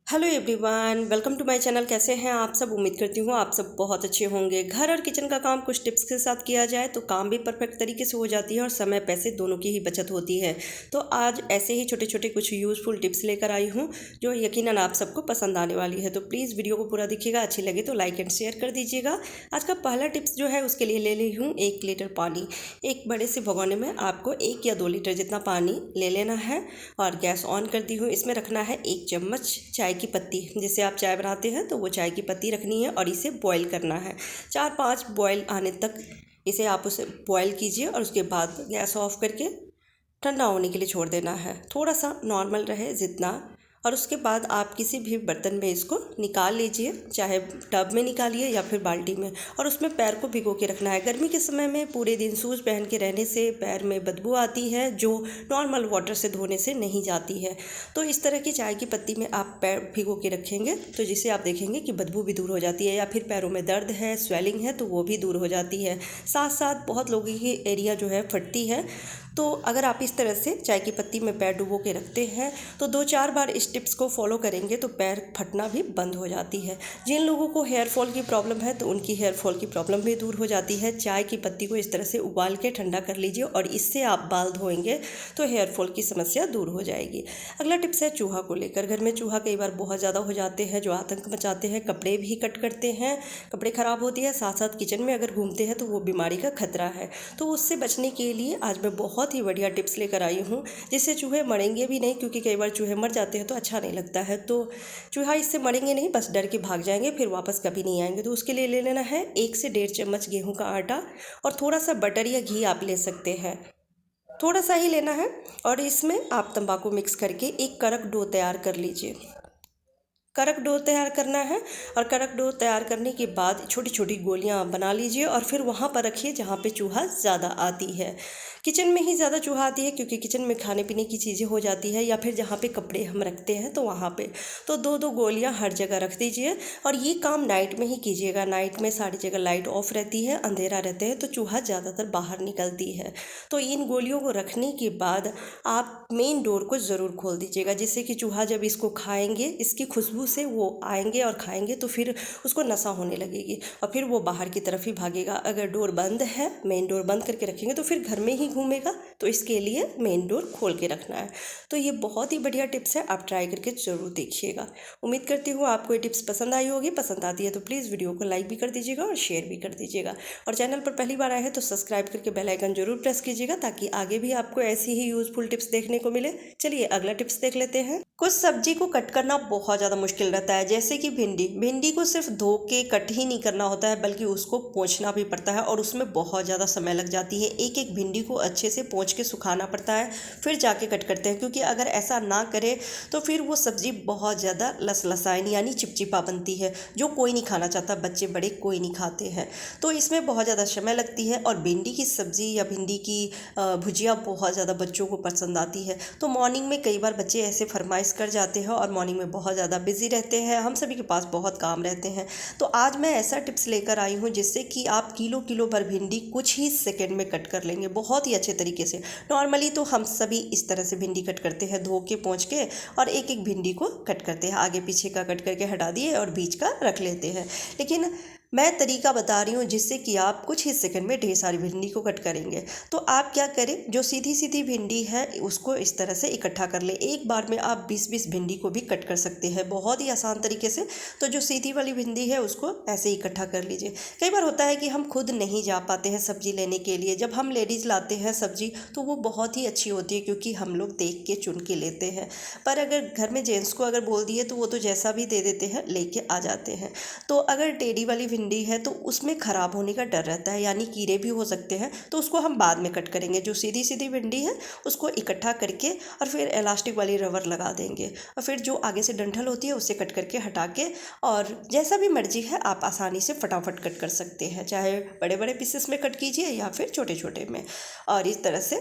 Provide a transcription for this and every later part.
Hello everyone, welcome to my channel. कैसे हैं आप सब? उम्मीद करती हूँ आप सब बहुत अच्छे होंगे। घर और किचन का काम कुछ टिप्स के साथ किया जाए तो काम भी परफेक्ट तरीके से हो जाती है और समय पैसे दोनों की ही बचत होती है। तो आज ऐसे ही छोटे छोटे कुछ यूज़फुल टिप्स लेकर आई हूँ जो यकीनन आप सबको पसंद आने वाली है। तो प्लीज़ वीडियो को पूरा देखिएगा, अच्छी लगे तो लाइक एंड शेयर कर दीजिएगा। आज का पहला टिप्स जो है उसके लिए ले ली हूँ 1 लीटर पानी। एक बड़े से भगोने में आपको 1 या 2 लीटर जितना पानी ले लेना है और गैस ऑन कर दी हूँ। इसमें रखना है 1 चम्मच चाय की पत्ती। जिससे आप चाय बनाते हैं तो वो चाय की पत्ती रखनी है और इसे बॉईल करना है 4-5 बॉईल आने तक। इसे आप उसे बॉईल कीजिए और उसके बाद गैस ऑफ करके ठंडा होने के लिए छोड़ देना है। थोड़ा सा नॉर्मल रहे जितना, और उसके बाद आप किसी भी बर्तन में इसको निकाल लीजिए, चाहे टब में निकालिए या फिर बाल्टी में, और उसमें पैर को भिगो के रखना है। गर्मी के समय में पूरे दिन शूज़ पहन के रहने से पैर में बदबू आती है जो नॉर्मल वाटर से धोने से नहीं जाती है। तो इस तरह की चाय की पत्ती में आप पैर भिगो के रखेंगे तो जिससे आप देखेंगे कि बदबू भी दूर हो जाती है, या फिर पैरों में दर्द है, स्वेलिंग है तो वो भी दूर हो जाती है। साथ साथ बहुत लोगों की एरिया जो है फटती है, तो अगर आप इस तरह से चाय की पत्ती में पैर डुबो के रखते हैं तो 2-4 बार इस टिप्स को फॉलो करेंगे तो पैर फटना भी बंद हो जाती है। जिन लोगों को हेयर फॉल की प्रॉब्लम है तो उनकी हेयर फॉल की प्रॉब्लम भी दूर हो जाती है। चाय की पत्ती को इस तरह से उबाल के ठंडा कर लीजिए और इससे आप बाल धोएंगे तो हेयर फॉल की समस्या दूर हो जाएगी। अगला टिप्स है चूहा को लेकर। घर में चूहा कई बार बहुत ज़्यादा हो जाते हैं जो आतंक मचाते हैं, कपड़े भी कट करते हैं, कपड़े ख़राब होती है, साथ साथ किचन में अगर घूमते हैं तो वो बीमारी का खतरा है। तो उससे बचने के लिए आज मैं बहुत ही बढ़िया टिप्स लेकर आई हूँ जिससे चूहे मरेंगे भी नहीं, क्योंकि कई बार चूहे मर जाते हैं तो अच्छा नहीं लगता है। तो चूहा इससे मरेंगे नहीं, बस डर के भाग जाएंगे, फिर वापस कभी नहीं आएंगे। तो उसके लिए ले लेना है 1 से 1.5 चम्मच गेहूं का आटा और थोड़ा सा बटर या घी आप ले सकते हैं, थोड़ा सा ही लेना है। और इसमें आप तंबाकू मिक्स करके एक कड़क डो तैयार कर लीजिए। कड़क डो तैयार करना है और कड़क डो तैयार करने के बाद छोटी छोटी गोलियां बना लीजिए और फिर वहाँ पर रखिए जहाँ पे चूहा ज़्यादा आती है। किचन में ही ज़्यादा चूहा आती है क्योंकि किचन में खाने पीने की चीज़ें हो जाती है, या फिर जहाँ पे कपड़े हम रखते हैं तो वहाँ पे। तो 2-2 गोलियां हर जगह रख दीजिए और ये काम नाइट में ही कीजिएगा। नाइट में सारी जगह लाइट ऑफ रहती है, अंधेरा रहता है तो चूहा ज़्यादातर बाहर निकलती है। तो इन गोलियों को रखने के बाद आप मेन डोर को ज़रूर खोल दीजिएगा, जिससे कि चूहा जब इसको खाएंगे, इसकी खुशबू से वो आएंगे और खाएंगे तो फिर उसको नशा होने लगेगी और फिर वो बाहर की तरफ ही भागेगा। अगर डोर बंद है, मेन डोर बंद करके रखेंगे तो फिर घर में ही घूमेगा, तो इसके लिए मेन डोर खोल के रखना है। तो ये बहुत ही बढ़िया टिप्स है, आप ट्राई करके ज़रूर देखिएगा। उम्मीद करती हूँ आपको ये टिप्स पसंद आई होगी। पसंद आती है तो प्लीज़ वीडियो को लाइक भी कर दीजिएगा और शेयर भी कर दीजिएगा, और चैनल पर पहली बार आए हैं तो सब्सक्राइब करके बेल आइकन जरूर प्रेस कीजिएगा ताकि आगे भी आपको ऐसी ही यूज़फुल टिप्स देखने को मिले। चलिए अगला टिप्स देख लेते हैं। कुछ सब्जी को कट करना बहुत ज़्यादा मुश्किल रहता है, जैसे कि भिंडी। भिंडी को सिर्फ धो के कट ही नहीं करना होता है बल्कि उसको पोंछना भी पड़ता है और उसमें बहुत ज़्यादा समय लग जाती है। एक एक भिंडी को अच्छे से पोंछ के सुखाना पड़ता है फिर जाके कट करते हैं, क्योंकि अगर ऐसा ना करे तो फिर वो सब्ज़ी बहुत ज़्यादा लसलसाइन यानी चिपचिपा बनती है जो कोई नहीं खाना चाहता, बच्चे बड़े कोई नहीं खाते हैं। तो इसमें बहुत ज़्यादा समय लगती है। और भिंडी की सब्ज़ी या भिंडी की भुजिया बहुत ज़्यादा बच्चों को पसंद आती है। तो मॉर्निंग में कई बार बच्चे ऐसे फरमाइश कर जाते हैं और मॉर्निंग में बहुत ज़्यादा बिजी रहते हैं, हम सभी के पास बहुत काम रहते हैं। तो आज मैं ऐसा टिप्स लेकर आई हूँ जिससे कि आप किलो किलो भर भिंडी कुछ ही सेकंड में कट कर लेंगे बहुत ही अच्छे तरीके से। नॉर्मली तो हम सभी इस तरह से भिंडी कट करते हैं, धो के पोंछ के, और एक एक भिंडी को कट करते हैं, आगे पीछे का कट करके हटा दिए और बीच का रख लेते हैं। लेकिन मैं तरीका बता रही हूँ जिससे कि आप कुछ ही सेकंड में ढेर सारी भिंडी को कट करेंगे। तो आप क्या करें, जो सीधी सीधी भिंडी है उसको इस तरह से इकट्ठा कर ले। एक बार में आप 20-20 भिंडी को भी कट कर सकते हैं बहुत ही आसान तरीके से। तो जो सीधी वाली भिंडी है उसको ऐसे इकट्ठा कर लीजिए। कई बार होता है कि हम खुद नहीं जा पाते हैं सब्जी लेने के लिए। जब हम लेडीज़ लाते हैं सब्जी तो वो बहुत ही अच्छी होती है क्योंकि हम लोग देख के चुन के लेते हैं, पर अगर घर में जेंट्स को अगर बोल दिए तो वो तो जैसा भी दे देते हैं, लेके आ जाते हैं। तो अगर टेढ़ी वाली भिंडी है तो उसमें ख़राब होने का डर रहता है, यानी कीड़े भी हो सकते हैं, तो उसको हम बाद में कट करेंगे। जो सीधी सीधी भिंडी है उसको इकट्ठा करके और फिर इलास्टिक वाली रबर लगा देंगे, और फिर जो आगे से डंठल होती है उससे कट करके हटा के, और जैसा भी मर्जी है आप आसानी से फटाफट कट कर सकते हैं, चाहे बड़े बड़े पीसेस में कट कीजिए या फिर छोटे छोटे में। और इस तरह से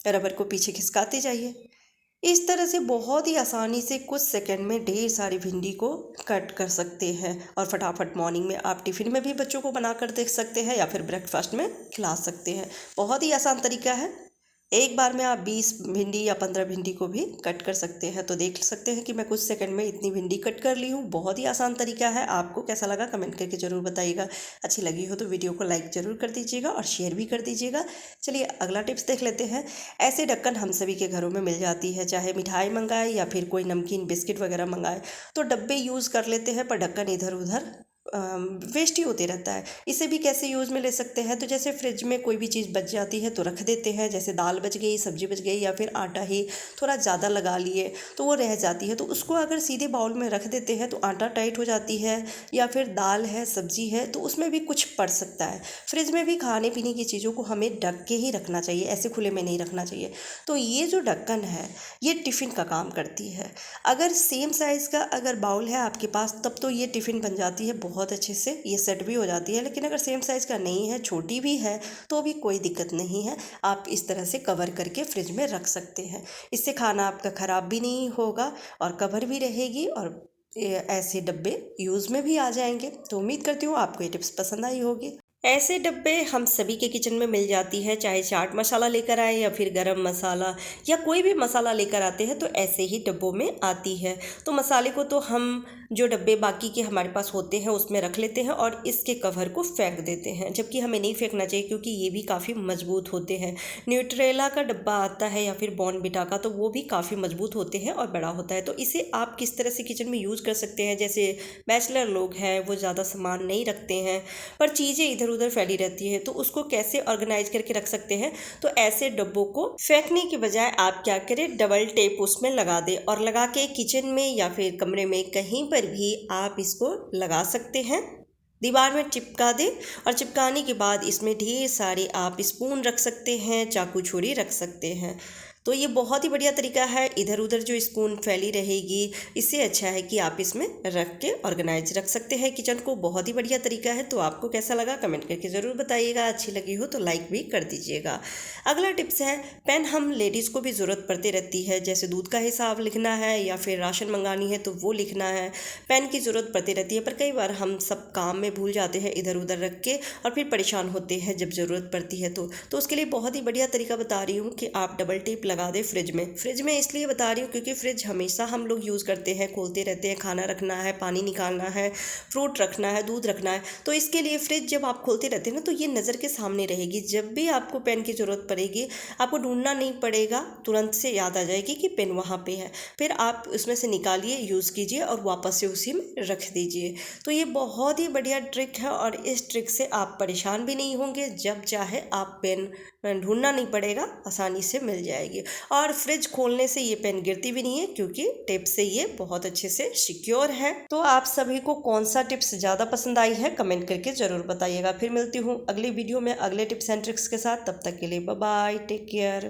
रबर को पीछे खिसकाते जाइए। इस तरह से बहुत ही आसानी से कुछ सेकंड में ढेर सारी भिंडी को कट कर सकते हैं और फटाफट मॉर्निंग में आप टिफ़िन में भी बच्चों को बना कर दे सकते हैं या फिर ब्रेकफास्ट में खिला सकते हैं। बहुत ही आसान तरीका है। एक बार में आप 20 भिंडी या 15 भिंडी को भी कट कर सकते हैं। तो देख सकते हैं कि मैं कुछ सेकंड में इतनी भिंडी कट कर ली हूँ। बहुत ही आसान तरीका है। आपको कैसा लगा कमेंट करके ज़रूर बताइएगा। अच्छी लगी हो तो वीडियो को लाइक ज़रूर कर दीजिएगा और शेयर भी कर दीजिएगा। चलिए अगला टिप्स देख लेते हैं। ऐसे ढक्कन हम सभी के घरों में मिल जाती है, चाहे मिठाई मंगाए या फिर कोई नमकीन बिस्किट वगैरह मंगाए तो डब्बे यूज़ कर लेते हैं, पर ढक्कन इधर उधर वेस्ट ही होते रहता है। इसे भी कैसे यूज़ में ले सकते हैं, तो जैसे फ्रिज में कोई भी चीज़ बच जाती है तो रख देते हैं, जैसे दाल बच गई, सब्जी बच गई या फिर आटा ही थोड़ा ज़्यादा लगा लिए तो वो रह जाती है, तो उसको अगर सीधे बाउल में रख देते हैं तो आटा टाइट हो जाती है, या फिर दाल है सब्जी है तो उसमें भी कुछ पड़ सकता है। फ्रिज में भी खाने पीने की चीज़ों को हमें ढक के ही रखना चाहिए, ऐसे खुले में नहीं रखना चाहिए। तो ये जो ढक्कन है ये टिफ़िन का काम करती है। अगर सेम साइज़ का अगर बाउल है आपके पास तब तो ये टिफ़िन बन जाती है, बहुत अच्छे से ये सेट भी हो जाती है। लेकिन अगर सेम साइज़ का नहीं है, छोटी भी है, तो भी कोई दिक्कत नहीं है। आप इस तरह से कवर करके फ्रिज में रख सकते हैं। इससे खाना आपका ख़राब भी नहीं होगा और कवर भी रहेगी और ऐसे डब्बे यूज़ में भी आ जाएंगे। तो उम्मीद करती हूँ आपको ये टिप्स पसंद आई होगी। ऐसे डब्बे हम सभी के किचन में मिल जाती है, चाहे चाट मसाला लेकर आए या फिर गरम मसाला या कोई भी मसाला लेकर आते हैं तो ऐसे ही डब्बों में आती है। तो मसाले को तो हम जो डब्बे बाकी के हमारे पास होते हैं उसमें रख लेते हैं और इसके कवर को फेंक देते हैं, जबकि हमें नहीं फेंकना चाहिए क्योंकि ये भी काफ़ी मजबूत होते हैं। न्यूट्रेला का डब्बा आता है या फिर बॉर्नविटा का, तो वो भी काफ़ी मजबूत होते हैं और बड़ा होता है। तो इसे आप किस तरह से किचन में यूज़ कर सकते हैं, जैसे बैचलर लोग हैं वो ज़्यादा सामान नहीं रखते हैं पर चीज़ें इधर उधर फैली रहती है, तो उसको कैसे ऑर्गेनाइज करके रख सकते हैं। तो ऐसे डब्बों को फेंकने के बजाय आप क्या करें, डबल टेप उसमें लगा दें और लगा के किचन में या फिर कमरे में कहीं पर भी आप इसको लगा सकते हैं। दीवार में चिपका दें और चिपकाने के बाद इसमें ढेर सारे आप स्पून रख सकते हैं, चाकू छुरी रख सकते हैं। तो ये बहुत ही बढ़िया तरीका है। इधर उधर जो स्पून फैली रहेगी, इससे अच्छा है कि आप इसमें रख के ऑर्गेनाइज रख सकते हैं किचन को। बहुत ही बढ़िया तरीका है। तो आपको कैसा लगा कमेंट करके ज़रूर बताइएगा। अच्छी लगी हो तो लाइक भी कर दीजिएगा। अगला टिप्स है, पेन हम लेडीज़ को भी ज़रूरत पड़ती रहती है, जैसे दूध का हिसाब लिखना है या फिर राशन मंगानी है तो वो लिखना है, पेन की ज़रूरत पड़ती रहती है। पर कई बार हम सब काम में भूल जाते हैं इधर उधर रख के और फिर परेशान होते हैं जब ज़रूरत पड़ती है। तो उसके लिए बहुत ही बढ़िया तरीका बता रही हूँ कि आप डबल टेप लगा दें फ्रिज में इसलिए बता रही हूँ क्योंकि फ्रिज हमेशा हम लोग यूज़ करते हैं, खोलते रहते हैं, खाना रखना है, पानी निकालना है, फ्रूट रखना है, दूध रखना है। तो इसके लिए फ्रिज जब आप खोलते रहते हैं ना तो ये नज़र के सामने रहेगी। जब भी आपको पेन की ज़रूरत पड़ेगी आपको ढूंढना नहीं पड़ेगा, तुरंत से याद आ जाएगी कि पेन वहाँ पे है। फिर आप उसमें से निकालिए, यूज़ कीजिए और वापस से उसी में रख दीजिए। तो ये बहुत ही बढ़िया ट्रिक है और इस ट्रिक से आप परेशान भी नहीं होंगे। जब चाहे आप पेन ढूंढना नहीं पड़ेगा, आसानी से मिल जाएगी। और फ्रिज खोलने से ये पेन गिरती भी नहीं है क्योंकि टेप से ये बहुत अच्छे से सिक्योर है। तो आप सभी को कौन सा टिप्स ज़्यादा पसंद आई है कमेंट करके ज़रूर बताइएगा। फिर मिलती हूँ अगली वीडियो में अगले टिप्स एंड ट्रिक्स के साथ। तब तक के लिए बाय बाय, टेक केयर।